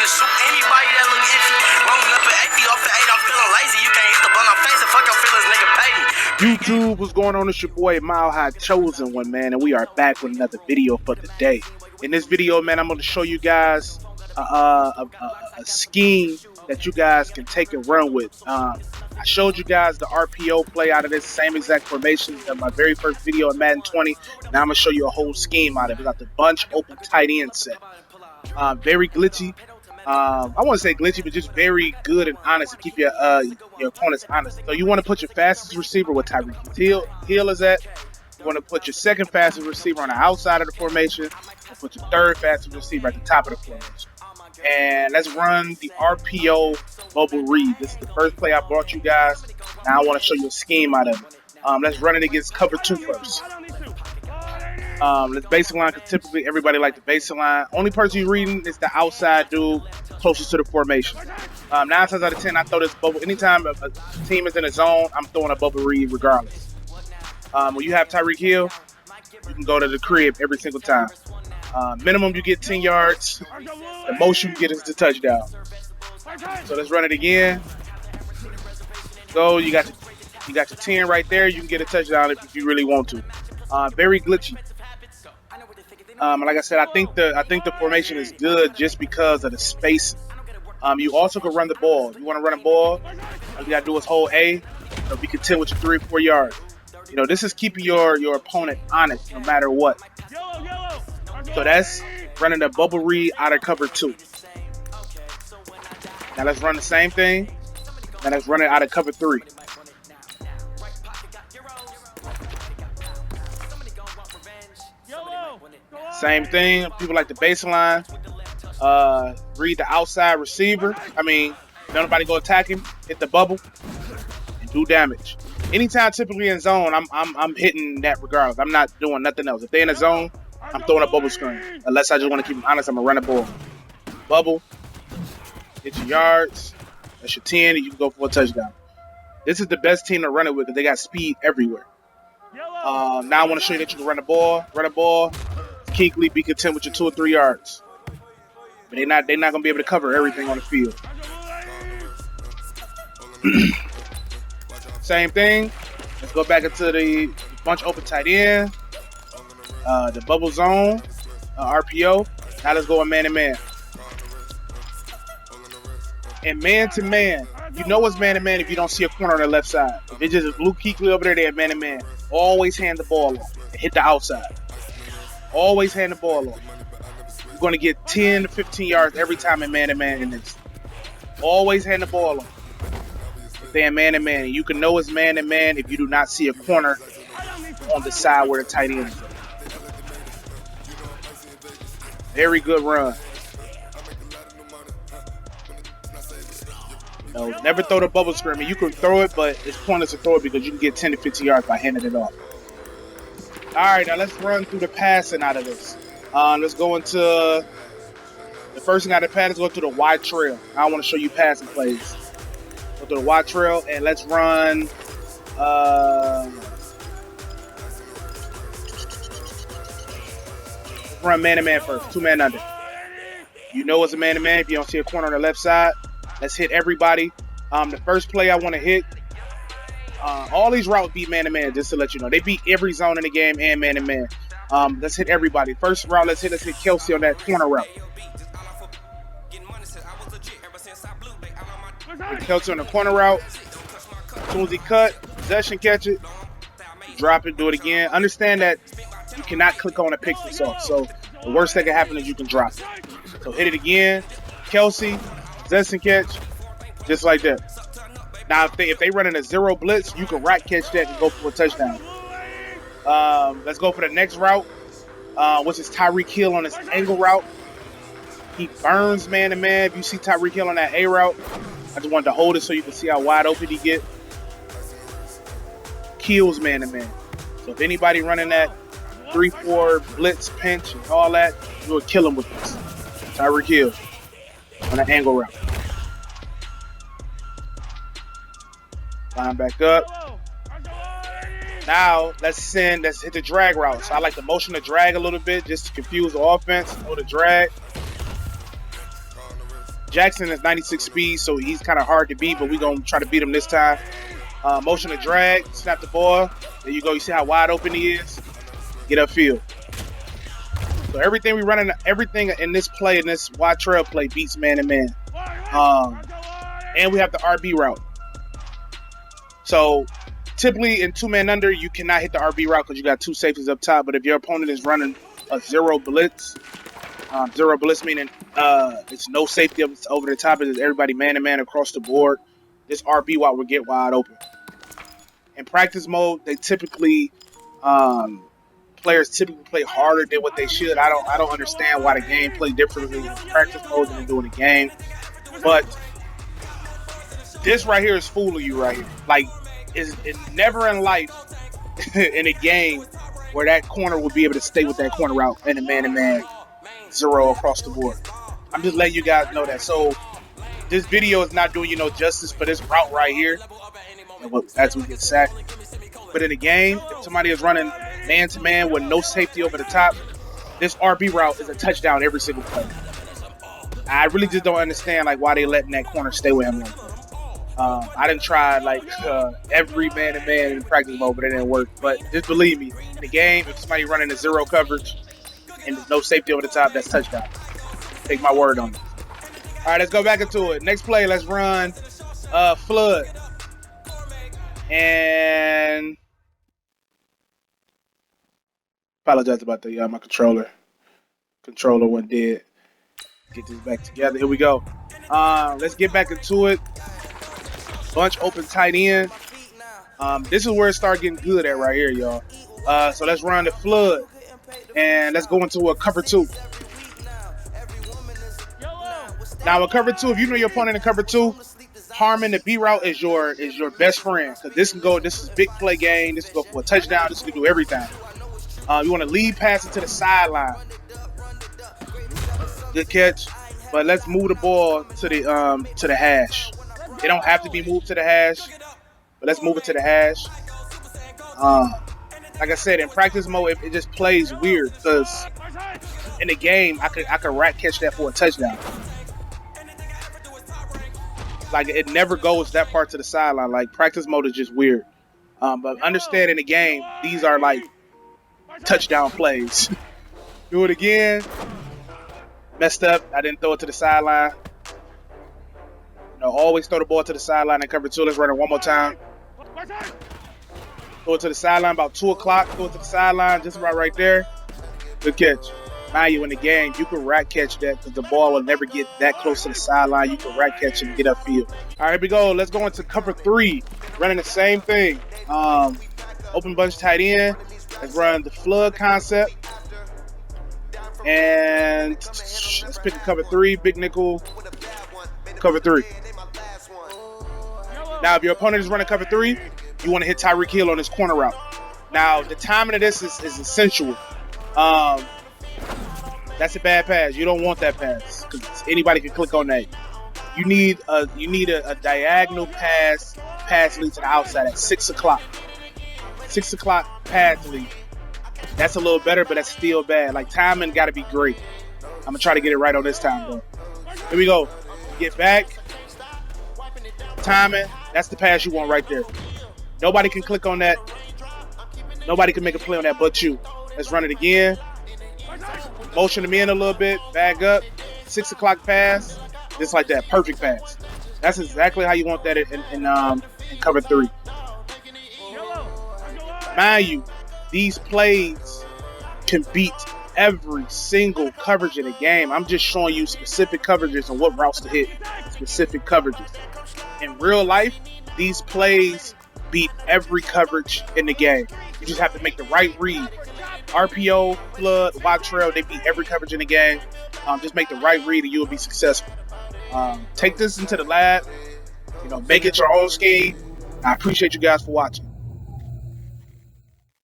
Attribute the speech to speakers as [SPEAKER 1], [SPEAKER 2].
[SPEAKER 1] to shoot anybody that look iffy. Rolling up an 80 off the 8, I'm feeling lazy. You can't hit the ball on face and fuck your feelings, nigga, pay me.
[SPEAKER 2] YouTube, what's going on? It's your boy Mile High Chosen One, man, and we are back with another video for the day. In this video, man, I'm going to show you guys a scheme that you guys can take and run with. I showed you guys the RPO play out of this same exact formation in my very first video in Madden 20. Now I'm going to show you a whole scheme out of it. We got the bunch open tight end set. Very glitchy. I wouldn't say glitchy, but just very good and honest to keep your opponents honest. So you want to put your fastest receiver where Tyreek Hill is at. You want to put your second fastest receiver on the outside of the formation, and put your third fastest receiver at the top of the formation. And let's run the RPO bubble read. This is the first play I brought you guys. Now I want to show you a scheme out of it. Let's run it against cover 2 first. Let's basic line, because typically everybody like the basic line. Only person you're reading is the outside dude closest to the formation. 9 times out of 10, I throw this bubble. Anytime a team is in a zone, I'm throwing a bubble read regardless. When you have Tyreek Hill, you can go to the crib every single time. Minimum you get 10 yards. The most you get is the touchdown. So let's run it again. Go. You got your 10 right there. You can get a touchdown if you really want to. Very glitchy. Like I said, I think the formation is good just because of the spacing. You also can run the ball. You want to run a ball, all you gotta do is hold A. Be content with your 3 or 4 yards. You know, this is keeping your opponent honest no matter what. So that's running a bubble read out of cover 2. Now let's run the same thing. Now let's run it out of cover 3. Same thing. People like the baseline. Read the outside receiver. Don't nobody go attack him. Hit the bubble and do damage. Anytime, typically in zone, I'm hitting that regardless. I'm not doing nothing else. If they're in a zone, I'm throwing a bubble screen. Unless I just want to keep them honest, I'm gonna run a ball. Bubble. Get your yards. That's your 10, and you can go for a touchdown. This is the best team to run it with because they got speed everywhere. Now I want to show you that you can run a ball. Run a ball. Keekly, be content with your 2 or 3 yards. But they're not gonna be able to cover everything on the field. Same thing. Let's go back into the bunch open tight end. The bubble zone, RPO. Now let's go in man to man. And man to man, you know it's man to man if you don't see a corner on the left side. If it's just Luke Kuechly over there, they're man to man. Always hand the ball off and hit the outside. Always hand the ball off. You're going to get 10 to 15 yards every time in man to man in this. Always hand the ball off. If they're man to man, you can know it's man to man if you do not see a corner on the side where the tight end is. Very good run. No, never throw the bubble screen. You can throw it, but it's pointless to throw it because you can get 10 to 15 yards by handing it off. All right, now let's run through the passing out of this. Let's go into the first thing out of the pass. Let's go to the wide trail. I want to show you passing plays. Go to the wide trail and let's run. Run man to man first. 2 man under. You know it's a man to man if you don't see a corner on the left side. Let's hit everybody. The first play I want to hit. All these routes beat man to man, just to let you know. They beat every zone in the game and man to man. Let's hit everybody. First route, let's hit Kelsey on that corner route. Hit Kelsey on the corner route. As soon as he cut, possession, catch it, drop it, do it again. Understand that you cannot click on a pick this off. So the worst that can happen is you can drop it. So hit it again. Kelsey, possession, catch, just like that. Now, if they run in a 0 blitz, you can right catch that and go for a touchdown. Let's go for the next route, which is Tyreek Hill on his angle route. He burns man to man. If you see Tyreek Hill on that A route, I just wanted to hold it so you can see how wide open he get. Kills man to man. So if anybody running that 3-4 blitz pinch and all that, you will kill him with this. Tyreek Hill on an angle route. Line back up. Now let's hit the drag route. So I like to motion the drag a little bit just to confuse the offense. Go to drag. Jackson is 96 speed, so he's kind of hard to beat, but we're going to try to beat him this time. Motion to drag, snap the ball. There you go. You see how wide open he is? Get upfield. So everything we running, everything in this play, in this wide trail play, beats man to man. And we have the RB route. So typically in 2-man under, you cannot hit the RB route because you got 2 safeties up top. But if your opponent is running a zero blitz meaning it's no safety over the top, it's everybody man to man across the board. This RB route will get wide open. In practice mode, they typically players typically play harder than what they should. I don't understand why the game play differently in practice mode than they do in the game. But this right here is fooling you right here. Like, it's never in life in a game where that corner will be able to stay with that corner route and a man-to-man zero across the board. I'm just letting you guys know that. So this video is not doing you no justice for this route right here. As we get sacked. But in the game, if somebody is running man-to-man with no safety over the top, this RB route is a touchdown every single play. I really just don't understand like why they letting that corner stay with him like that. I didn't try like every man-to-man in practice mode, but it didn't work. But just believe me, in the game, if somebody running a zero coverage and there's no safety over the top, that's touchdown. Take my word on it. All right, let's go back into it. Next play, let's run flood. And apologize about the my controller went dead. Get this back together. Here we go. Let's get back into it. Bunch open tight end. This is where it starts getting good at right here, y'all. So let's run the flood and let's go into a cover 2. Now with cover 2, if you know your opponent in cover 2, Harmon the B route is your best friend. So this is big play game. This can go for a touchdown. This can do everything. You want to lead pass it to the sideline. Good catch. But let's move the ball to the hash. It don't have to be moved to the hash, but let's move it to the hash. Like I said, in practice mode, it just plays weird because in the game I could rat catch that for a touchdown. Like it never goes that far to the sideline. Like practice mode is just weird. But understand in the game, these are like touchdown plays. Do it again. Messed up. I didn't throw it to the sideline. Always throw the ball to the sideline and cover 2. Let's run it one more time. Throw it to the sideline about 2 o'clock. Throw it to the sideline just about right there. Good catch. Mind you, in the game, you can rat catch that because the ball will never get that close to the sideline. You can rat catch and get upfield. All right, here we go. Let's go into cover 3. Running the same thing. Open bunch tight end. Let's run the flood concept. And let's pick a cover 3. Big nickel. Cover 3. Now, if your opponent is running cover 3, you want to hit Tyreek Hill on this corner route. Now, the timing of this is essential. That's a bad pass. You don't want that pass because anybody can click on that. You need a diagonal pass lead to the outside at 6 o'clock. 6 o'clock pass lead. That's a little better, but that's still bad. Like timing got to be great. I'm gonna try to get it right on this time though. Here we go. Get back. Timing. That's the pass you want right there. Nobody can click on that. Nobody can make a play on that but you. Let's run it again. Motion them in a little bit. Bag up. 6 o'clock pass. Just like that. Perfect pass. That's exactly how you want that in cover 3. Mind you, these plays can beat every single coverage in the game. I'm just showing you specific coverages and what routes to hit. Specific coverages. In real life, these plays beat every coverage in the game. You just have to make the right read. RPO, flood, wide trail, they beat every coverage in the game. Just make the right read and you'll be successful. Take this into the lab. Make it your own scheme. I appreciate you guys for watching.